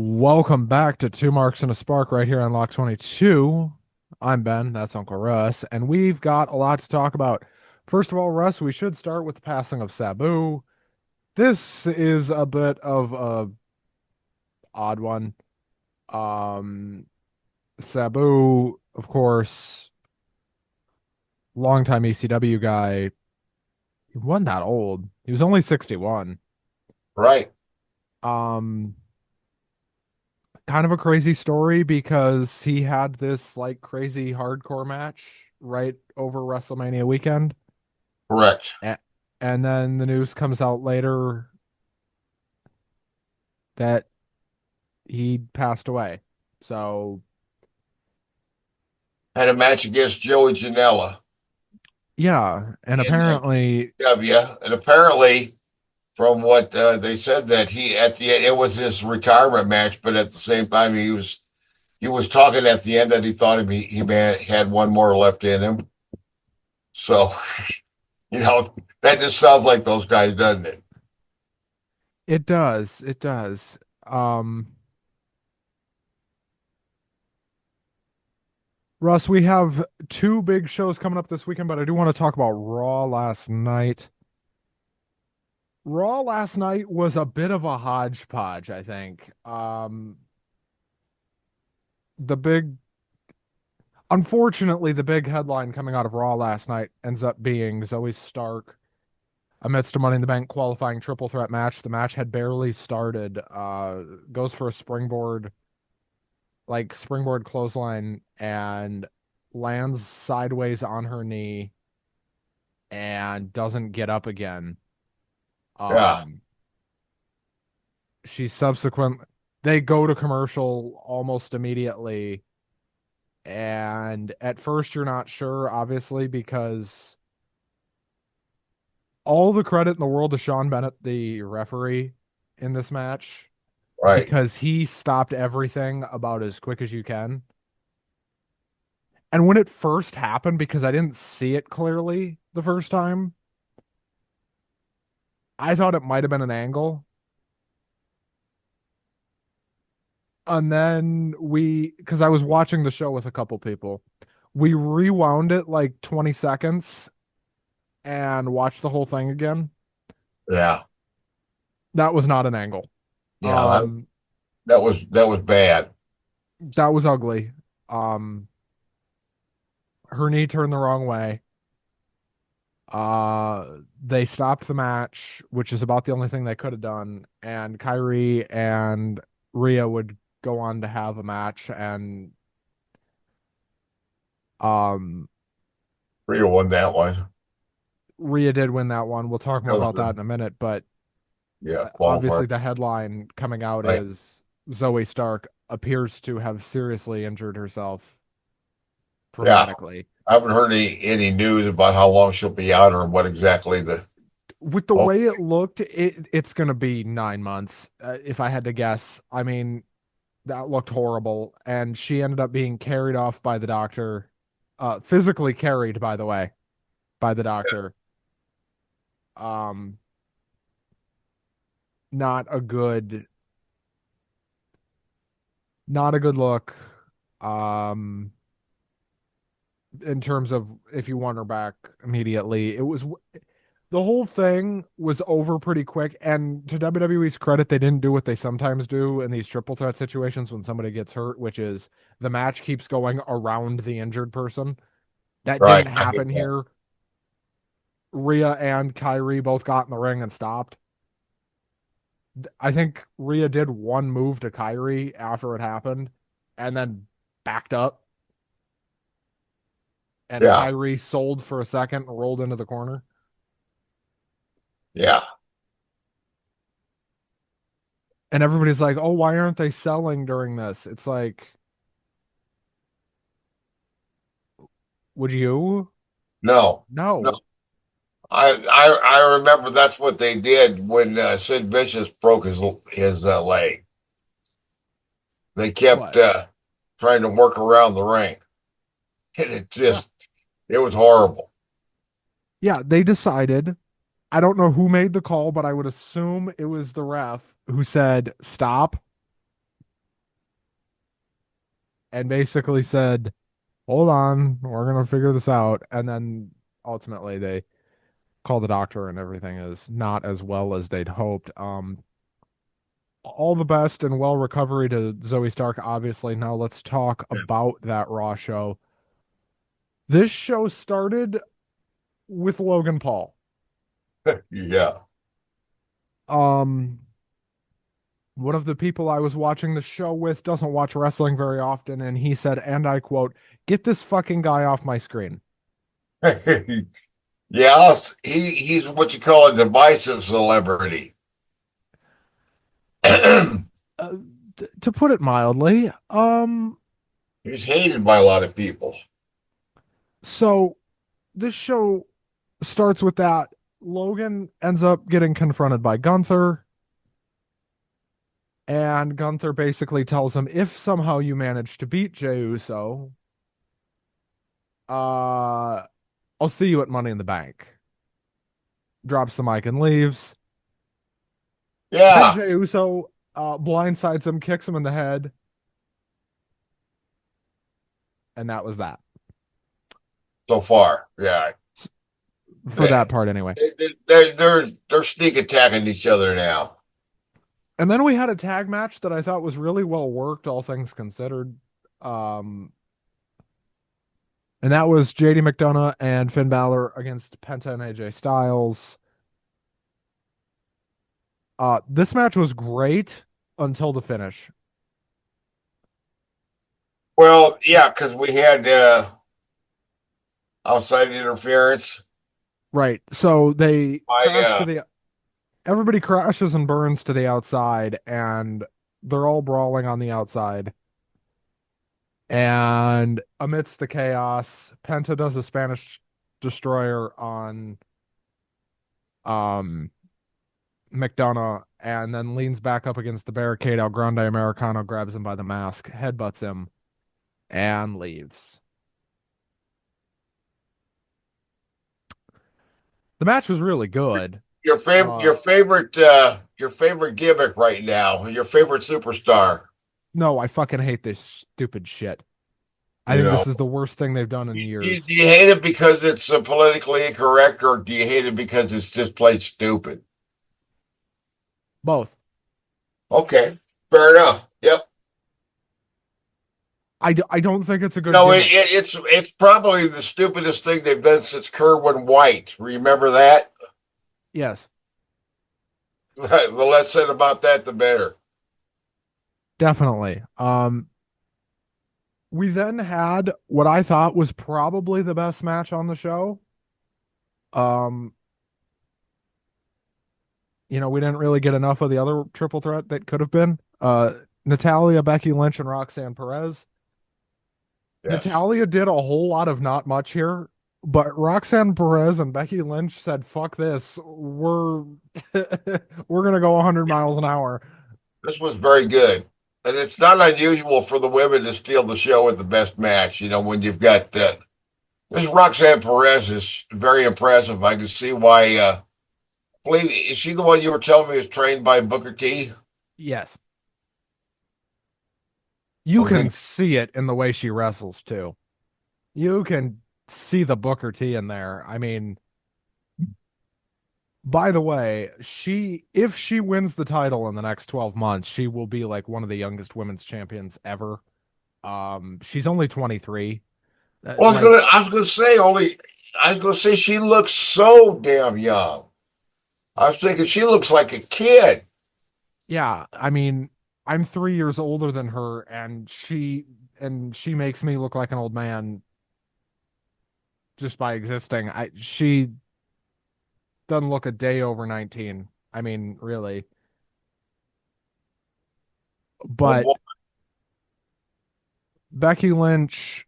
Welcome back to Two Marks and a Spark right here on Lock 22. I'm Ben, that's Uncle Russ, and we've got a lot to talk about. First of all, Russ, we should start with the passing of Sabu. This is a bit of a odd one. Um, Sabu, of course, longtime ECW guy. He wasn't that old. He was only 61. Right. Um, Kind of a crazy story because he had this like crazy hardcore match right over WrestleMania weekend. Correct. A- And then the news comes out later that he passed away. So, Had a match against Joey Janela yeah. And in apparently, W. And apparently, from what they said, that he at the end, it was his retirement match, but at the same time, he was talking at the end that he thought had one more left in him. So that just sounds like those guys, doesn't it? it does. It does. Um, Russ, we have two big shows coming up this weekend, but I do want to talk about Raw last night. Raw last night was a bit of a hodgepodge, I think. The big Unfortunately, the big headline coming out of Raw last night ends up being Zoe Stark amidst a Money in the Bank qualifying triple threat match. The match had barely started. Goes for a springboard clothesline, and lands sideways on her knee and doesn't get up again. Yeah. Um, she subsequent They go to commercial almost immediately, and at first you're not sure, obviously, because all the credit in the world to Sean Bennett, the referee in this match, Right. because he stopped everything about as quick as you can. And when it first happened, because I didn't see it clearly the first time, I thought it might have been an angle. And then because I was watching the show with a couple people, we rewound it like 20 seconds and watched the whole thing again. Yeah. That was not an angle. Yeah. That Um, that was that was bad. that was ugly. Um, her knee turned the wrong way. They stopped the match, which is about the only thing they could have done, and Kyrie and Rhea would go on to have a match, and um Rhea won that one. Rhea did win that one. We'll talk more That was about that good. in a minute, but Yeah. obviously Qualifier. the headline coming out Right. is Zoe Stark appears to have seriously injured herself Yeah. dramatically. I haven't heard any news about how long she'll be out or what exactly the With the way hopefully. it looked, it's going to be 9 months, if I had to guess. I mean, that looked horrible, and she ended up being carried off by the doctor, physically carried, by the way, by the doctor. Um, not a good, not a good look. Um, in terms of if you want her back immediately, the whole thing was over pretty quick. And to WWE's credit, they didn't do what they sometimes do in these triple threat situations when somebody gets hurt, which is the match keeps going around the injured person. That didn't Right. I get happen that. here. Rhea and Kyrie both got in the ring and stopped. I think Rhea did one move to Kyrie after it happened and then backed up. And Yeah. Kyrie sold for a second and rolled into the corner. Yeah. And everybody's like, oh, why aren't they selling during this? It's like, would you? No. No. No. I remember that's what they did when Sid Vicious broke his leg. They kept What? trying to work around the ring, and Yeah. it was horrible. Yeah, they decided. I don't know who made the call, but I would assume it was the ref who said, stop. and basically said, hold on, we're gonna figure this out. And then ultimately they call the doctor and everything is not as well as they'd hoped. All the best and well recovery to Zoe Stark, obviously. Now let's talk about that Raw show. This show started with Logan Paul. Yeah. Um, one of the people I was watching the show with doesn't watch wrestling very often, and he said, and I quote, "Get this fucking guy off my screen." Yeah, he's what you call a divisive celebrity. Uh, to put it mildly, He's hated by a lot of people. so this show starts with that. Logan ends up getting confronted by Gunther, and Gunther basically tells him, if somehow you manage to beat Jey Uso, uh, I'll see you at Money in the Bank. Drops the mic and leaves. Then Yeah, Jey Uso blindsides him, kicks him in the head, and that was that so far. Yeah. for They, that part anyway. they're sneak attacking each other now. And then we had a tag match that I thought was really well worked, all things considered. Um, and that was JD McDonough and Finn Balor against Penta and AJ Styles. This match was great until the finish. Well, yeah, because we had outside interference. Right. So they I crash to the everybody crashes and burns to the outside, and they're all brawling on the outside. And amidst the chaos, Penta does a Spanish destroyer on um McDonough and then leans back up against the barricade. El Grande Americano grabs him by the mask, headbutts him, and leaves. The match was really good. your Uh favorite your favorite gimmick right now, your favorite superstar. no, I fucking hate this stupid shit. I You think know, this is the worst thing they've done in do years. you hate it because it's politically incorrect, or do you hate it because it's just plain stupid? Both. Okay, fair enough. Yep. I don't think it's a good No, gimmick. it's probably the stupidest thing they've done since Kerwin White. Remember that? Yes, The less said about that, the better. definitely. We then had what I thought was probably the best match on the show. Um, we didn't really get enough of the other triple threat that could have been. Natalia, Becky Lynch, and Roxanne Perez. Yes, Natalia did a whole lot of not much here, but Roxanne Perez and Becky Lynch said, "Fuck this. We're we're gonna go 100 miles an hour." this was very good, and it's not unusual for the women to steal the show with the best match. You know, when you've got this Roxanne Perez is very impressive. I can see why. Believe is she the one you were telling me was trained by Booker T? Yes. You Okay. can see it in the way she wrestles too. You can see the Booker T in there. I mean, by the way, if she wins the title in the next 12 months, she will be like one of the youngest women's champions ever. She's only 23. Well, Like, I was gonna say only. I was gonna say she looks so damn young. I was thinking she looks like a kid. yeah, I mean, I'm 3 years older than her, and she makes me look like an old man just by existing. She doesn't look a day over 19. I mean, really. Oh But boy, Becky Lynch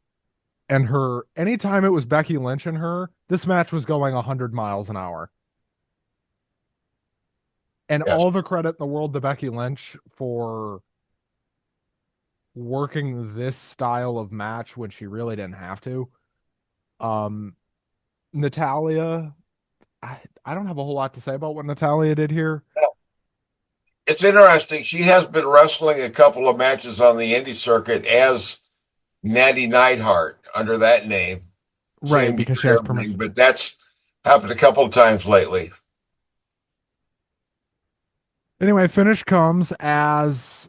and her, anytime it was Becky Lynch and her, this match was going 100 miles an hour. And yes. all the credit in the world to Becky Lynch for working this style of match when she really didn't have to. Um, Natalia, I don't have a whole lot to say about what Natalia did here. It's interesting. She has been wrestling a couple of matches on the indie circuit as Natty Neidhart under that name. Right, Same because she gear, has everything, permission. but that's happened a couple of times lately. Anyway, finish comes as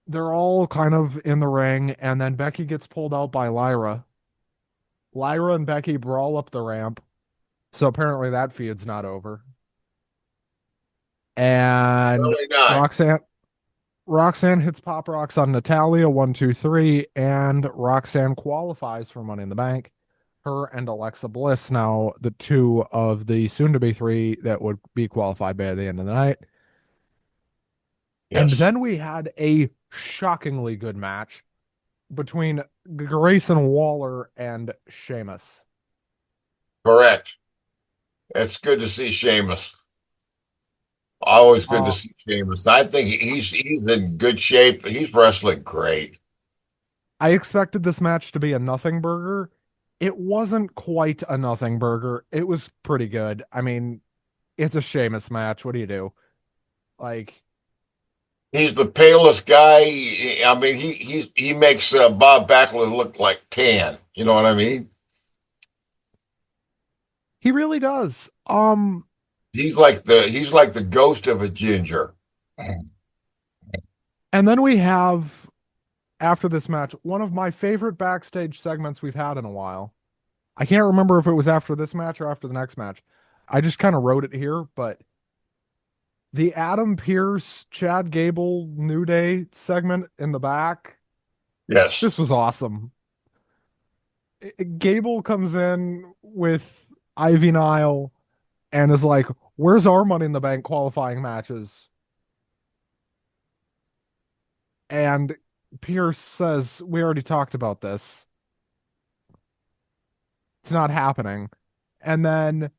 they're all kind of in the ring, and then Becky gets pulled out by Lyra. Lyra and Becky brawl up the ramp, so apparently that feud's not over. And Really not. Roxanne hits Pop Rocks on Natalia, 1, 2, 3, and Roxanne qualifies for Money in the Bank. Her and Alexa Bliss now the two of the soon to be three that would be qualified by the end of the night. And Yes, then we had a shockingly good match between Grayson Waller and Sheamus. correct. It's good to see Sheamus. Always good to Uh, see Sheamus. I think he's in good shape. He's wrestling great. I expected this match to be a nothing burger. It wasn't quite a nothing burger. It was pretty good. I mean, it's a Sheamus match. What do you do? Like, He's the palest guy. I mean, he makes Bob Backlund look like tan. You know what I mean? he really does. He's like the ghost of a ginger. And then we have after this match one of my favorite backstage segments we've had in a while. I can't remember if it was after this match or after the next match. I just kind of wrote it here, but the Adam Pearce, Chad Gable, New Day segment in the back, Yes. this was awesome. Gable comes in with Ivy Nile and is like, "Where's our Money in the Bank qualifying matches?" And Pierce says, "We already talked about this. It's not happening." And then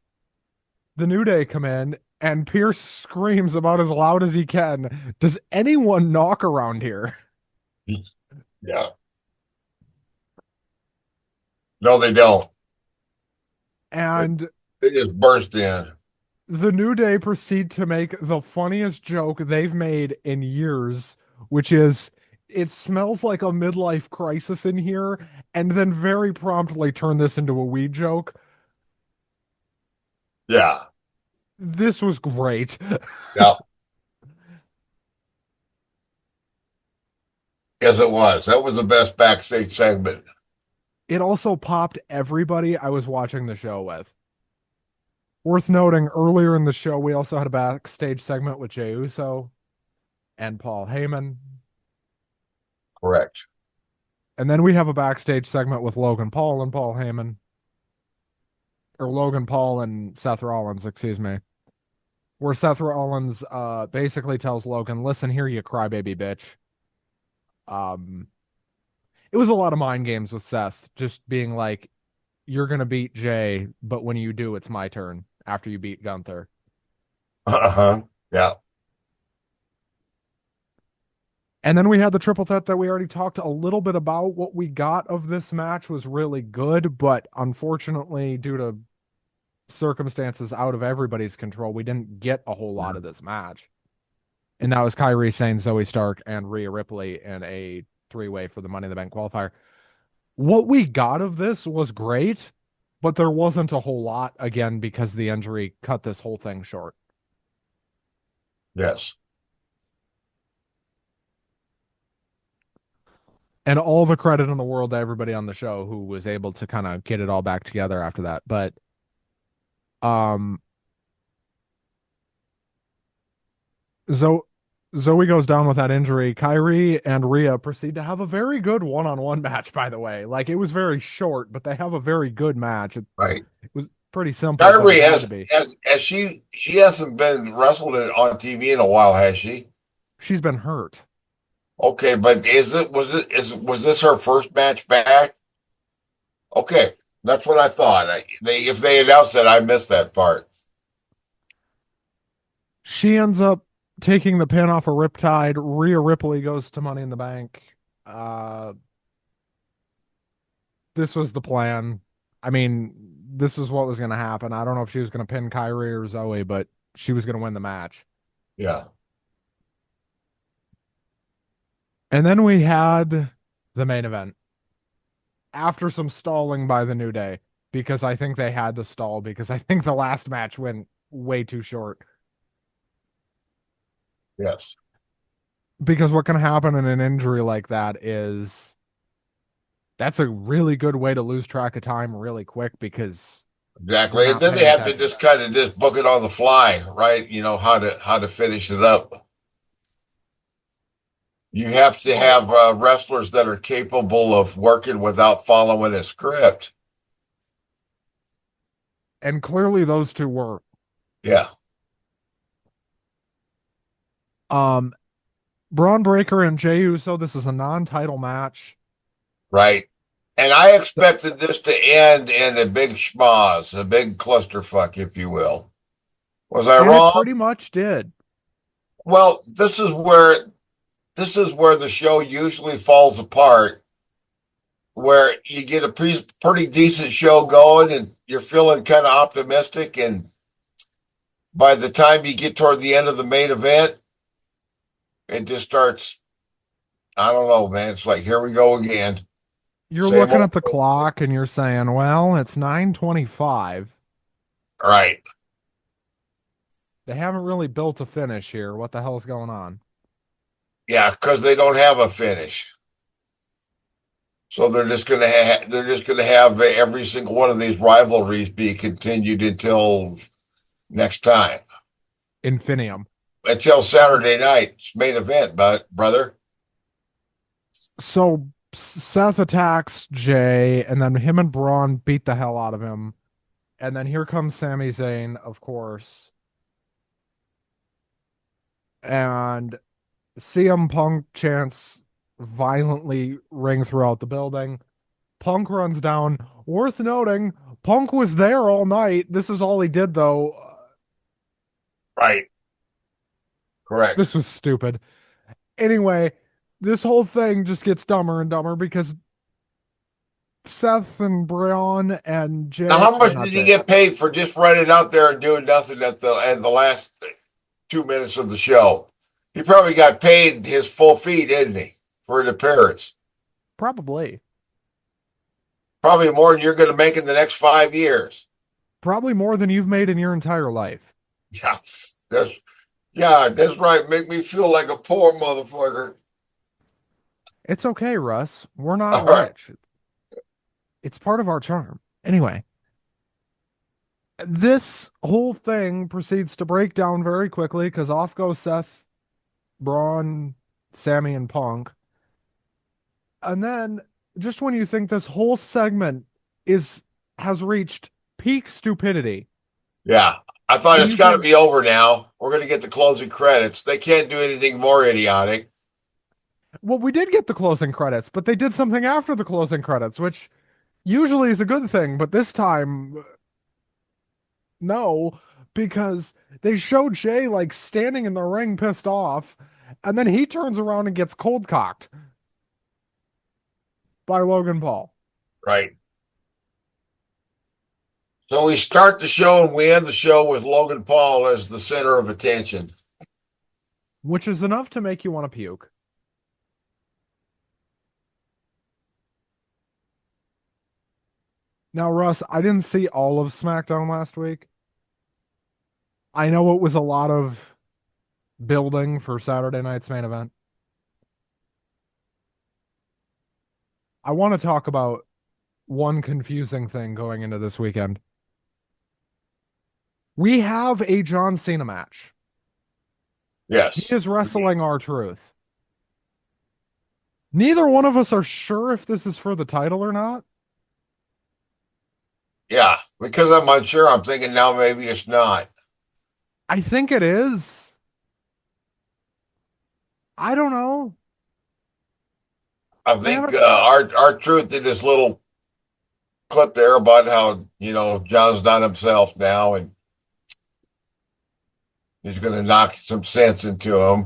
the New Day come in, and Pierce screams about as loud as he can, "Does anyone knock around here?" Yeah. No, they don't. They, And they just burst in. the New Day proceed to make the funniest joke they've made in years, which is it smells like a midlife crisis in here, and then very promptly turn this into a weed joke. Yeah. This was great. Yeah. Yes, it was. That was the best backstage segment. It also popped everybody I was watching the show with. Worth noting, earlier in the show, we also had a backstage segment with Jey Uso and Paul Heyman. Correct. And then we have a backstage segment with Logan Paul and Paul Heyman, or Logan Paul and Seth Rollins, excuse me, where Seth Rollins basically tells Logan, "Listen here, you crybaby bitch." Um, it was a lot of mind games with Seth, just being like, "You're gonna beat Jay, but when you do, it's my turn after you beat Gunther." Uh-huh. Yeah. And then we had the triple threat that we already talked a little bit about. What we got of this match was really good, but unfortunately, due to circumstances out of everybody's control, we didn't get a whole lot of this match. And that was Kyrie Sane, Zoe Stark, and Rhea Ripley in a three-way for the Money in the Bank qualifier. What we got of this was great, but there wasn't a whole lot again because the injury cut this whole thing short. Yes. And all the credit in the world to everybody on the show who was able to kind of get it all back together after that. But um Zo Zoe goes down with that injury. Kyrie and Rhea proceed to have a very good one-on-one match, by the way. Like it was very short, but they have a very good match. Right. It was pretty simple, but Kyrie it had to has, be. has she hasn't been wrestled on TV in a while, has she? She's been hurt. Okay, but was this her first match back? Okay, that's what I thought. If they announced that, I missed that part. She ends up taking the pin off a Riptide. Rhea Ripley goes to Money in the Bank. Uh, this was the plan. I mean, this is what was going to happen. I don't know if she was going to pin Kyrie or Zoe, but she was going to win the match. Yeah. And then we had the main event after some stalling by the New Day because I think they had to stall because I think the last match went way too short. Yes, Because what can happen in an injury like that is that's a really good way to lose track of time really quick because you're exactly. And not then they paying have to attention. just kind of just book it on the fly, right? You know how to finish it up. You have to Well, have wrestlers that are capable of working without following a script. and clearly those two were. Yeah, Um, Braun Breaker and Jey Uso, this is a non-title match. right. And I expected this to end in a big schmoz, a big clusterfuck, if you will. Was I And it wrong? pretty much did. Well, this is where the show usually falls apart, where you get a pretty decent show going and you're feeling kind of optimistic, and by the time you get toward the end of the main event, it just starts. I don't know, man. It's like here we go again. You're Same looking old. at the clock and you're saying, well, it's 9:25. Right. They haven't really built a finish here. What the hell's going on? Yeah, because they don't have a finish. So they're just gonna have every single one of these rivalries be continued until next time, Infinium. until Saturday night's main event, but brother. So Seth attacks Jay, and then him and Braun beat the hell out of him. And then here comes Sami Zayn, of course. And CM Punk chants violently ring throughout the building. Punk runs down. Worth noting, Punk was there all night. This is all he did, though. Right. This Correct. was stupid. Anyway, this whole thing just gets dumber and dumber because Seth and Braun and Now, Jay, how or much not did he Jay, get paid for just running out there and doing nothing at the last 2 minutes of the show? He probably got paid his full fee, didn't he, for an appearance? probably, Probably more than you're going to make in the next 5 years. probably more than you've made in your entire life. Yeah, that's yeah, that's right. Make me feel like a poor motherfucker. It's okay, Russ. We're not All right. rich. It's part of our charm. Anyway, this whole thing proceeds to break down very quickly because off goes Seth, Braun, Sammy, and Punk. And then just when you think this whole segment is has reached peak stupidity, Yeah. I thought and it's you got to think, be over now. We're going to get the closing credits. They can't do anything more idiotic. well, we did get the closing credits, but they did something after the closing credits, which usually is a good thing, but this time, no, because they showed Jay like standing in the ring pissed off, and then he turns around and gets cold cocked by Logan Paul, Right. So we start the show and we end the show with Logan Paul as the center of attention. which is enough to make you want to puke. Now, Russ, I didn't see all of SmackDown last week. I know it was a lot of building for Saturday night's main event. I want to talk about one confusing thing going into this weekend. We have a John Cena match. He Yes. is wrestling R-Truth. Neither one of us are sure if this is for the title or not. Yeah. Because I'm unsure, I'm thinking now maybe it's not. I think it is. I don't know. I I think haven't. our truth did this little clip there about how, John's not himself now and he's going to knock some sense into him.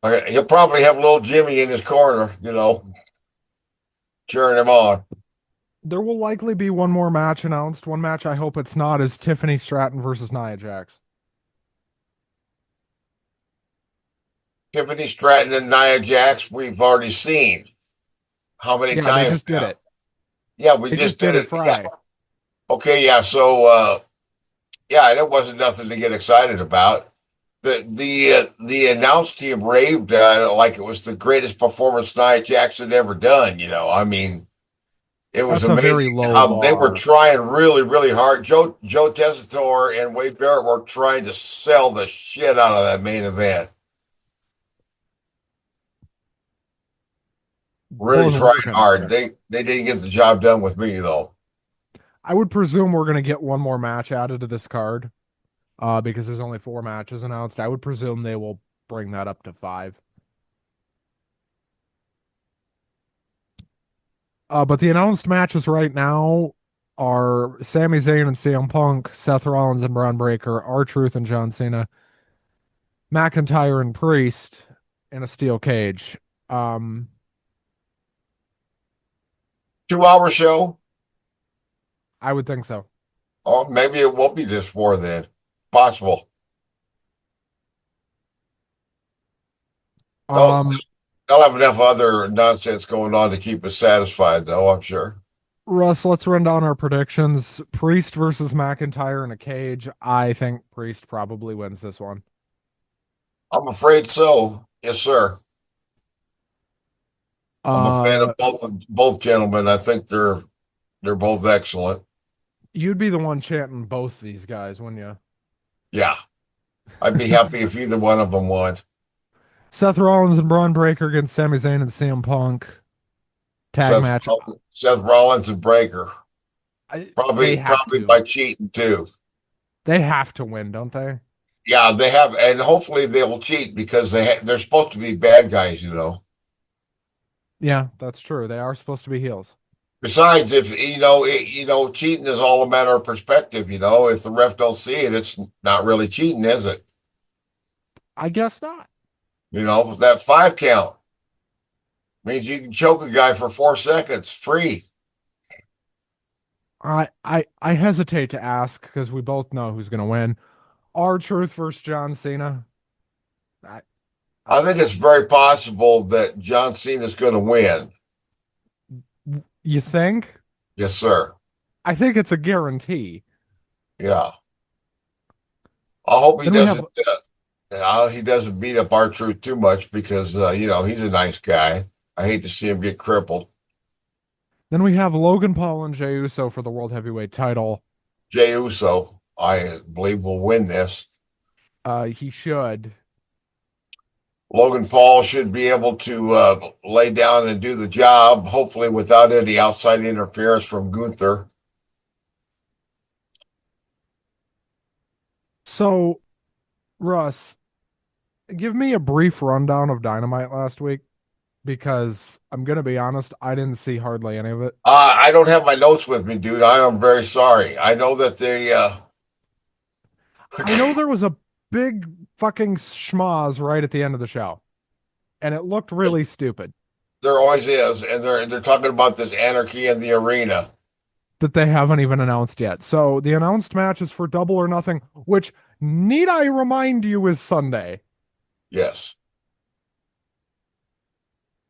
Okay, he'll probably have little Jimmy in his corner, cheering him on. There will likely be one more match announced. One match I hope it's not is Tiffany Stratton versus Nia Jax. Tiffany Stratton and Nia Jax, we've already seen how many Yeah, they times just did now? it. Yeah, we They just just did did it it. Yeah. Friday. Okay. Yeah. So, yeah, and it wasn't nothing to get excited about. The announce team raved like it was the greatest performance Nia Jax had ever done. I mean, it was That's a amazing very low how they were bar. trying really, really hard. Joe Tessitore and Wade Barrett were trying to sell the shit out of that main event. Really Both trying working hard. hard. They didn't get the job done with me though. I would presume we're gonna get one more match added to this card, because there's only 4 matches announced. I would presume they will bring that up to 5. But the announced matches right now are Sami Zayn and CM Punk, Seth Rollins and Braun Breaker, R-Truth and John Cena, McIntyre and Priest, in a steel cage. Um, 2 hour show. I would think so. Oh, maybe it won't be this four then. Possible. They'll, Um, they'll have enough other nonsense going on to keep us satisfied, though, I'm sure. Russ, let's run down our predictions. Priest versus McIntyre in a cage. I think Priest probably wins this one. I'm afraid so. Yes, sir. I'm a fan Uh, of both gentlemen. I think they're both excellent. you'd be the one chanting both these guys, wouldn't you? Yeah, I'd be happy if either one of them won. Seth Rollins and Braun Breaker against Sami Zayn and CM Punk tag Seth match. Seth Rollins and Breaker. They have Probably to. by cheating too. They have to win, don't they? Yeah, they have, and hopefully they will cheat because they're supposed to be bad guys. Yeah, that's true. They are supposed to be heels. Besides, if cheating is all a matter of perspective. If the ref don't see it, it's not really cheating, is it? I guess not. That 5 count means you can choke a guy for 4 seconds free. I hesitate to ask because we both know who's gonna win. R-Truth versus John Cena. I, I, I think it's very possible that John Cena is going to win. you think? Yes, sir. I think it's a guarantee. Yeah. I hope Then we have he doesn't beat up our truth too much because he's a nice guy. I hate to see him get crippled. Logan Paul and Jey Uso for the World Heavyweight title. Jey Uso, I believe, will win this. He should. Logan Paul should be able to lay down and do the job, hopefully without any outside interference from Gunther. So, Russ, give me a brief rundown of Dynamite last week because I'm gonna be honest, I didn't see hardly any of it. I don't have my notes with me, dude. I am very sorry. I know that they I know there was a big fucking schmoz right at the end of the show, and it looked really stupid there always is, and they're talking about this anarchy in the arena. that they haven't even announced yet. So the announced match is for Double or Nothing, which need I remind you is Sunday. Yes.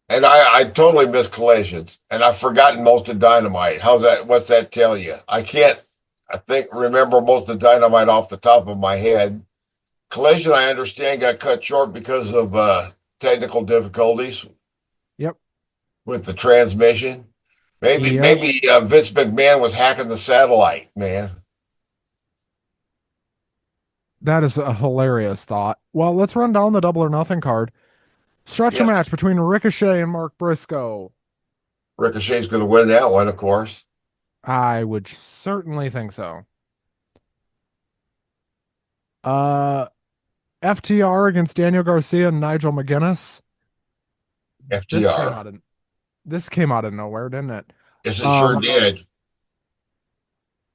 And I totally missed collisions, and I've forgotten most of Dynamite. How's that? What's that tell you? I can't. I think remember most of Dynamite off the top of my head. Collision, I understand, got cut short because of technical difficulties Yep. with the transmission. Maybe Yep. maybe Vince McMahon was hacking the satellite, man. That is a hilarious thought. Well, let's run down the Double or Nothing card. Stretcher Yes, match between Ricochet and Mark Briscoe. Ricochet's going to win that one, of course. I would certainly think so. Uh, FTR against Daniel Garcia and Nigel McGuinness. This came FTR. out of this came out of nowhere, didn't it? Yes, it sure Um, did.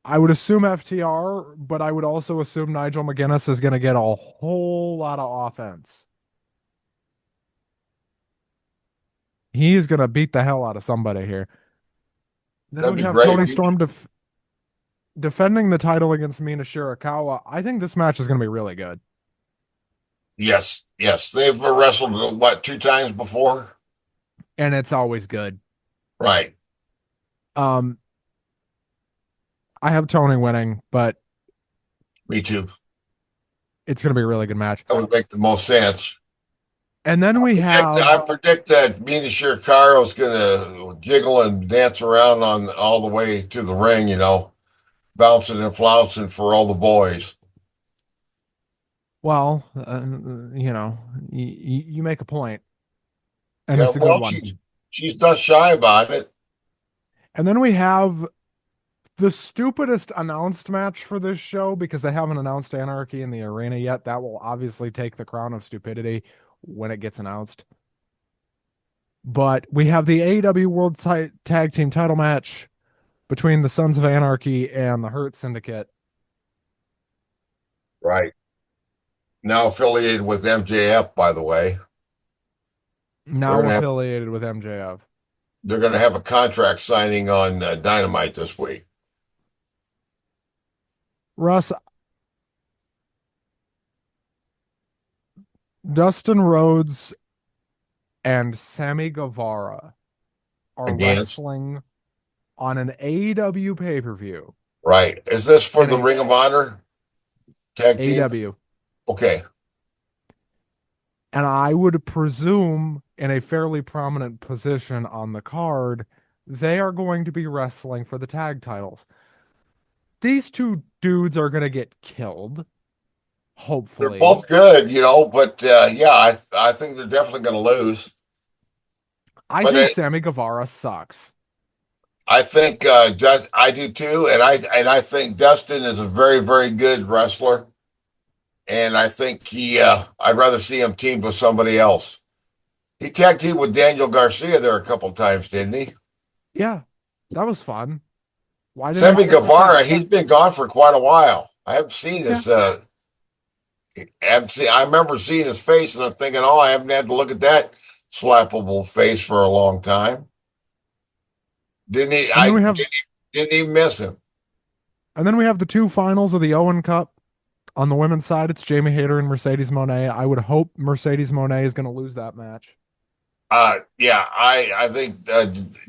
I would assume FTR, but I would also assume Nigel McGuinness is going to get a whole lot of offense. He is going to beat the hell out of somebody here. Then That'd we be have great. Tony Storm defending the title against Mina Shirakawa. I think this match is going to be really good. Yes, yes. They've wrestled what, two times before? and it's always good. Right. Um, I have Tony winning, but Me too. it's going to be a really good match. That would make the most sense. And then we I have, predict that Mina Shirakawa's gonna jiggle and dance around on all the way to the ring, bouncing and flouncing for all the boys. well, you make a point, and Yeah, it's a good well, one. she's not shy about it. And then we have the stupidest announced match for this show because they haven't announced Anarchy in the arena yet. That will obviously take the crown of stupidity when it gets announced. But we have the AEW World Tag Team title match between the Sons of Anarchy and the Hurt Syndicate, Right. Now affiliated with MJF, by the way. They're now gonna have affiliated with MJF. they're gonna have a contract signing on Dynamite this week. Russ, Dustin Rhodes and Sammy Guevara are Against, wrestling on an AEW pay-per-view right. Is this for in the a Ring of Honor tag team? AEW. Okay. And I would presume in a fairly prominent position on the card, they are going to be wrestling for the tag titles. These two dudes are going to get killed, They're hopefully. both good, but yeah, I think they're definitely going to lose. I But think Sammy Guevara sucks. I think I do too, and I think Dustin is a very very good wrestler, and I think I'd rather see him teamed with somebody else. He tag teamed with Daniel Garcia there a couple times, didn't he? Yeah, that was fun. Why didn't he Sammy stick with Guevara, them? he's been gone for quite a while. I haven't seen Yeah. his. I remember seeing his face, and I'm thinking, oh, I haven't had to look at that slappable face for a long time. Didn't he? And I then we have didn't even miss him. and then we have the two finals of the Owen Cup. On the women's side, it's Jamie Hayter and Mercedes Moné. I would hope Mercedes Moné is going to lose that match. Yeah, I think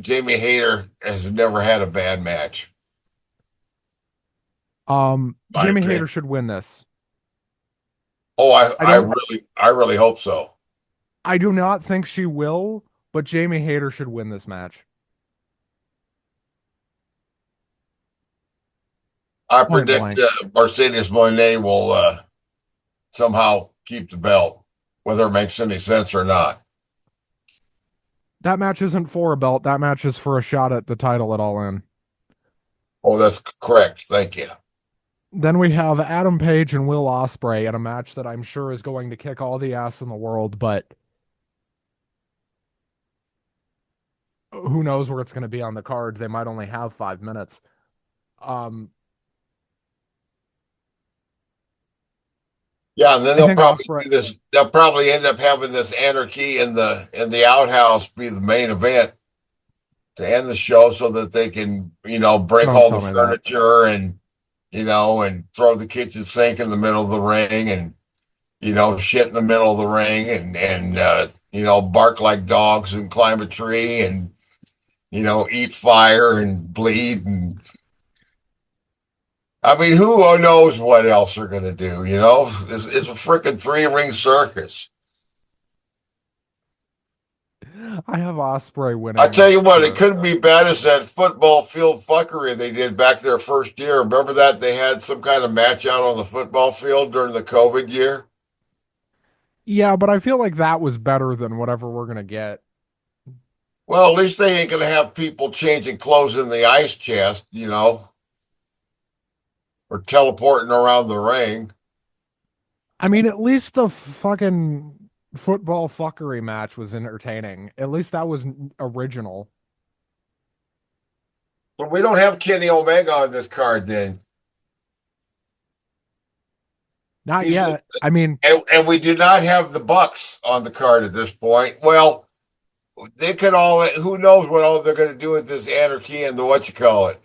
Jamie Hayter has never had a bad match, in my Jamie opinion. Hayter should win this. Oh, I don't I really hope so. I do not think she will, but Jamie Hayter should win this match. I Point predict blank. Mercedes Monet will somehow keep the belt, whether it makes any sense or not. That match isn't for a belt. That match is for a shot at the title at All In. Oh, that's correct. Thank you. Then we have Adam Page and Will Ospreay in a match that I'm sure is going to kick all the ass in the world, but who knows where it's going to be on the cards. They might only have 5 minutes. Um, Yeah, and then I think Ospreay. They'll probably end up having this anarchy in the outhouse be the main event to end the show, so that they can break Don't all the tell me that. furniture and and throw the kitchen sink in the middle of the ring and shit in the middle of the ring and bark like dogs and climb a tree and eat fire and bleed. And I mean, who knows what else they're going to do? It's a freaking three-ring circus. I have Ospreay I tell winning you what, it for. couldn't be bad as that football field fuckery they did back their first year. Remember that they had some kind of match out on the football field during the COVID year? Yeah, but I feel like that was better than whatever we're going to get. Well, at least they ain't going to have people changing clothes in the ice chest, or teleporting around the ring. I mean, at least the fucking football fuckery match was entertaining. At least that was original. But we don't have Kenny Omega on this card then. Not He's yet. I mean, and we do not have the Bucks on the card at this point. Well, they could all who knows what all they're going to do with this anarchy and the what you call it.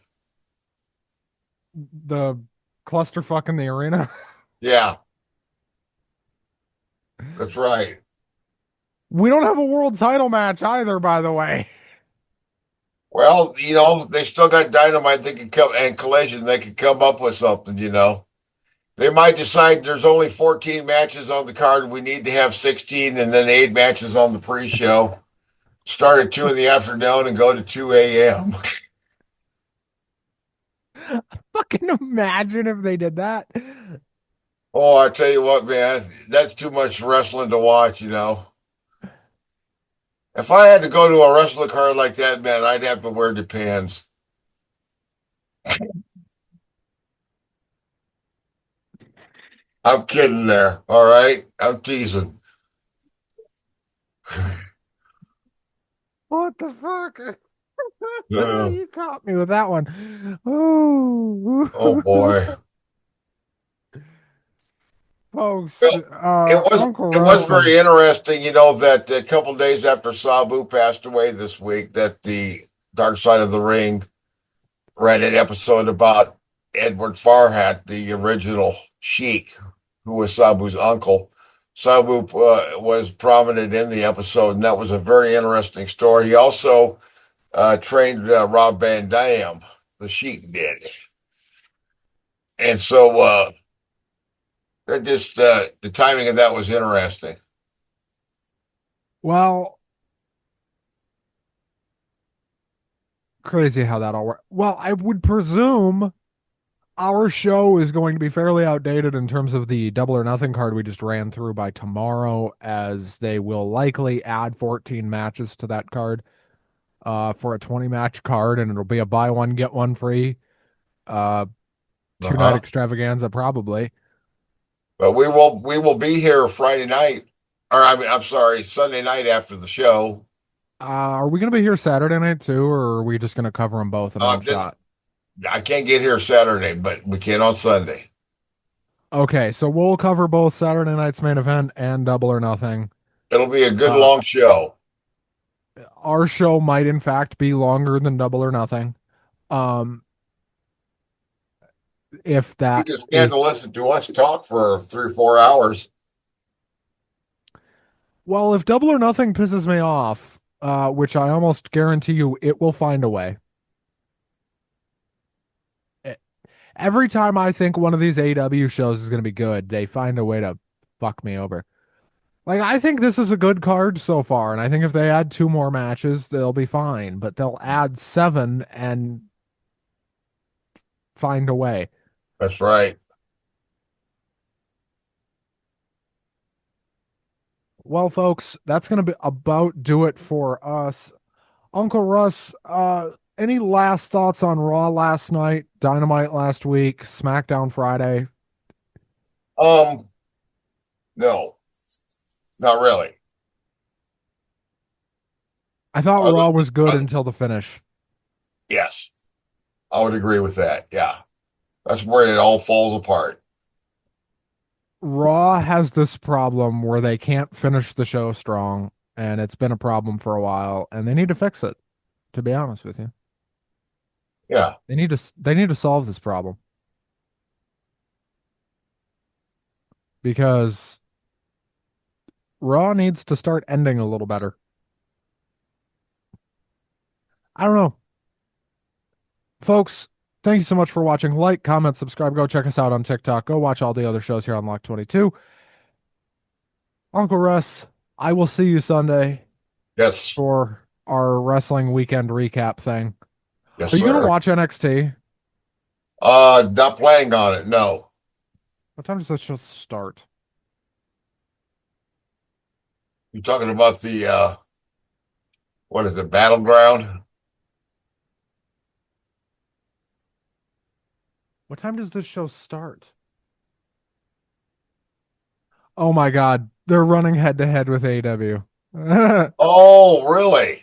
the clusterfuck in the arena. Yeah. That's right. We don't have a world title match either, by the way. Well, they still got Dynamite. They could come and Collision. They could come up with something. They might decide there's only 14 matches on the card. We need to have 16 and then 8 matches on the pre-show. Start at 2 in the afternoon and go to 2 a.m. Fucking imagine if they did that. Oh, I tell you what, man, that's too much wrestling to watch. If I had to go to a wrestling card like that, man, I'd have to wear the pants. I'm kidding there. All right. I'm teasing. What the fuck? Uh, You caught me with that one. Ooh. oh boy. Folks, Well, it was Uncle it was Wrestling. very interesting, that a couple days after Sabu passed away this week, that the Dark Side of the Ring read an episode about Edward Farhat, the original Sheik, who was Sabu's uncle. Sabu was prominent in the episode, and that was a very interesting story. He also trained Rob Van Dam, the Sheik did, and so that just the timing of that was interesting. Well, crazy how that all works. Well, I would presume our show is going to be fairly outdated in terms of the Double or Nothing card we just ran through by tomorrow, as they will likely add 14 matches to that card for a 20 match card, and it'll be a buy one, get one free uh, Uh 2 night huh. extravaganza, probably. But we will be here Friday night, or I'm sorry, Sunday night after the show. Are we going to be here Saturday night too, or are we just going to cover them both in one This shot? I can't get here Saturday, but we can on Sunday. Okay, so we'll cover both Saturday night's main event and Double or Nothing. It'll be a good Uh, long show. our show might in fact be longer than Double or Nothing. Um, if You that can stand to is, listen to us talk for 3 or 4 hours. well, if Double or Nothing pisses me off, which I almost guarantee you it will find a way. E- Every time I think one of these AW shows is going to be good, they find a way to fuck me over. Like, I think this is a good card so far, and I think if they add 2 more matches, they'll be fine, but they'll add 7 and find a way. That's right. Well, folks, that's going to be about do it for us. Uncle Russ, any last thoughts on Raw last night, Dynamite last week, SmackDown Friday? Um, no, not really. I thought Other, Raw was good uh, until the finish. yes, I would agree with that. Yeah, that's where it all falls apart. Raw has this problem where they can't finish the show strong, and it's been a problem for a while, and they need to fix it, to be honest with you. Yeah, They need to solve this problem because Raw needs to start ending a little better. I don't know. Folks, thank you so much for watching. Like, comment, subscribe. Go check us out on TikTok. Go watch all the other shows here on Lock 22. Uncle Russ, I will see you Sunday yes, for our wrestling weekend recap thing. yes, Are you going to sir. watch NXT? Not planning on it. No. What time does this show start? You're talking about the what is it, Battleground? What time does this show start? Oh my God. They're running head to head with AEW. Oh, really?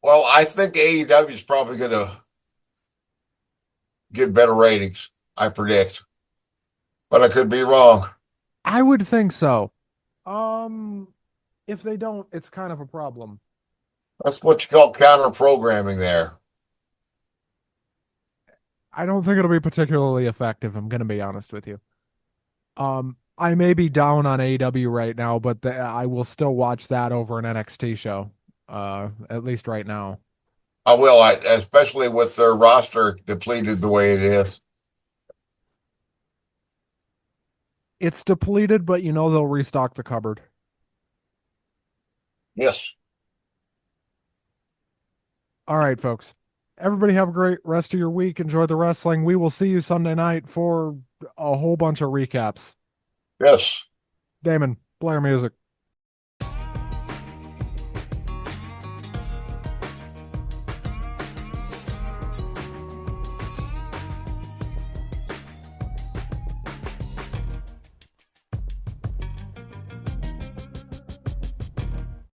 Well, I think AEW is probably going to get better ratings. I predict, but I could be wrong. I would think so. Um, if they don't, it's kind of a problem. That's what you call counter programming there. I don't think it'll be particularly effective. I'm going to be honest with you. I may be down on AEW right now, but I will still watch that over an NXT show. At least right now. I will, especially with their roster depleted the way it is. It's depleted, but they'll restock the cupboard. Yes, All right, folks. Everybody have a great rest of your week. Enjoy the wrestling. We will see you Sunday night for a whole bunch of recaps. yes. Damon, Blair music.